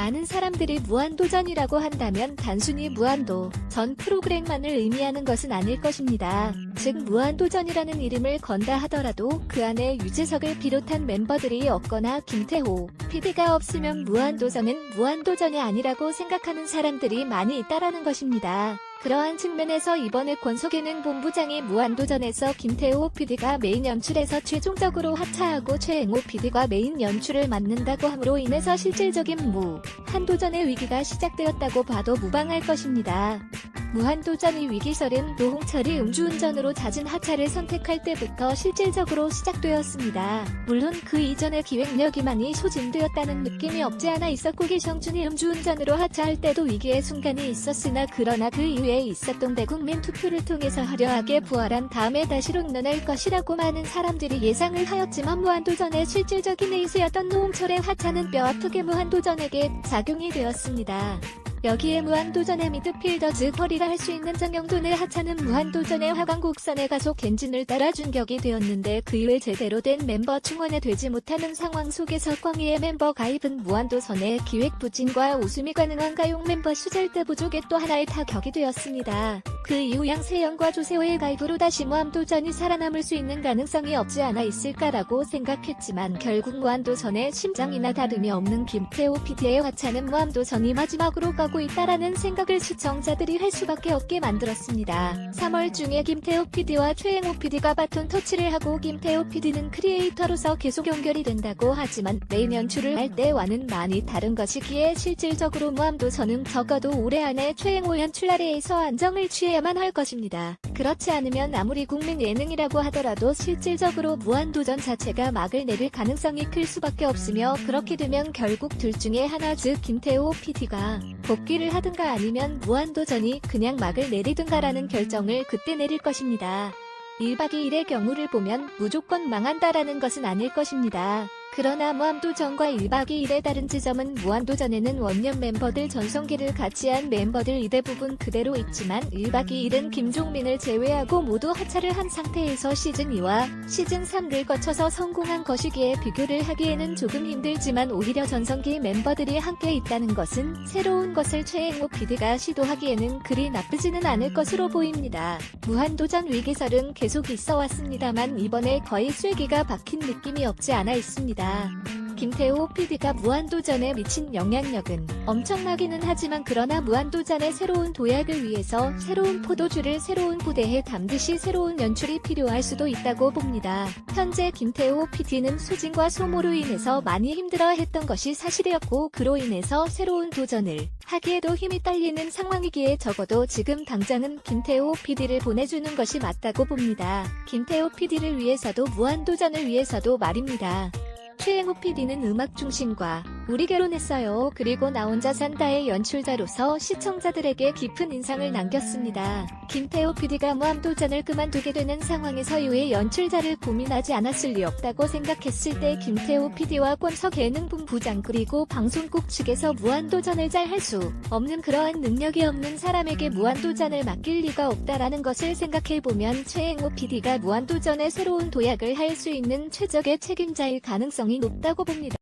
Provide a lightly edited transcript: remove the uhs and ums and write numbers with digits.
많은 사람들이 무한도전이라고 한다면 단순히 무한도 전 프로그램만을 의미하는 것은 아닐 것입니다. 즉 무한도전이라는 이름을 건다 하더라도 그 안에 유재석을 비롯한 멤버들이 없거나 김태호 PD가 없으면 무한도전은 무한도전이 아니라고 생각하는 사람들이 많이 있다라는 것입니다. 그러한 측면에서 이번에 권석예능 본부장이 무한도전에서 김태호 PD가 메인 연출에서 최종적으로 하차하고 최행호 PD가 메인 연출을 맡는다고 함으로 인해서 실질적인 무한도전의 위기가 시작되었다고 봐도 무방할 것입니다. 무한도전의 위기설은 노홍철이 음주운전으로 잦은 하차를 선택할 때부터 실질적으로 시작되었습니다. 물론 그 이전의 기획력이 많이 소진되었다는 느낌이 없지 않아 있었고 기성준이 음주운전으로 하차할 때도 위기의 순간이 있었으나 그러나 그 이후에 있었던 대국민 투표를 통해서 화려하게 부활한 다음에 다시 론런할 것이라고 많은 사람들이 예상을 하였지만 무한도전의 실질적인 에이스였던 노홍철의 하차는 뼈아프게 무한도전에게 작용이 되었습니다. 여기에 무한도전의 미드필더 즉 허리가 할 수 있는 정영돈의 하차는 무한도전의 화강국선의 가속 겐진을 따라 준격이 되었는데 그 이후에 제대로 된 멤버 충원이 되지 못하는 상황 속에서 꽝이의 멤버 가입은 무한도전의 기획 부진과 웃음이 가능한 가용 멤버 수절대 부족의 또 하나의 타격이 되었습니다. 그 이후 양세형과 조세호의 가입으로 다시 무한도전이 살아남을 수 있는 가능성이 없지 않아 있을까라고 생각했지만 결국 무한도전의 심장이나 다름이 없는 김태호 PD의 하차는 무한도전이 마지막으로 가고 있다라는 생각을 시청자들이 할 수밖에 없게 만들었습니다. 3월 중에 김태호 PD와 최행호 PD가 바톤 터치를 하고 김태호 PD는 크리에이터로서 계속 연결이 된다고 하지만 메인 연출을 할 때와는 많이 다른 것이기에 실질적으로 무한도전은 적어도 올해 안에 최행호 연출 아래에서 안정을 취해야만 할 것입니다. 그렇지 않으면 아무리 국민 예능이라고 하더라도 실질적으로 무한도전 자체가 막을 내릴 가능성이 클 수밖에 없으며 그렇게 되면 결국 둘 중에 하나 즉 김태호 PD가 복귀를 하든가 아니면 무한도전이 그냥 막을 내리든가라는 결정을 그때 내릴 것입니다. 1박 2일의 경우를 보면 무조건 망한다라는 것은 아닐 것입니다. 그러나 무한도전과 1박 2일의 다른 지점은 무한도전에는 원년 멤버들 전성기를 같이 한 멤버들이 대부분 그대로 있지만 1박 2일은 김종민을 제외하고 모두 하차를 한 상태에서 시즌2와 시즌3를 거쳐서 성공한 것이기에 비교를 하기에는 조금 힘들지만 오히려 전성기 멤버들이 함께 있다는 것은 새로운 것을 최행호 PD가 시도하기에는 그리 나쁘지는 않을 것으로 보입니다. 무한도전 위기설은 계속 있어 왔습니다만 이번에 거의 쐐기가 박힌 느낌이 없지 않아 있습니다. 김태호 PD가 무한도전에 미친 영향력은 엄청나기는 하지만 그러나 무한도전의 새로운 도약을 위해서 새로운 포도주를 새로운 부대에 담듯이 새로운 연출이 필요할 수도 있다고 봅니다. 현재 김태호 PD는 소진과 소모로 인해서 많이 힘들어했던 것이 사실이었고 그로 인해서 새로운 도전을 하기에도 힘이 딸리는 상황이기에 적어도 지금 당장은 김태호 PD를 보내주는 것이 맞다고 봅니다. 김태호 PD를 위해서도 무한도전을 위해서도 말입니다. 최행호 PD는 음악 중심과 우리 결혼했어요. 그리고 나 혼자 산다의 연출자로서 시청자들에게 깊은 인상을 남겼습니다. 김태호 PD가 무한도전을 그만두게 되는 상황에서 이후에 연출자를 고민하지 않았을 리 없다고 생각했을 때 김태호 PD와 권석예능 본부장 그리고 방송국 측에서 무한도전을 잘 할 수 없는 그러한 능력이 없는 사람에게 무한도전을 맡길 리가 없다라는 것을 생각해보면 최행호 PD가 무한도전의 새로운 도약을 할 수 있는 최적의 책임자일 가능성이 높다고 봅니다.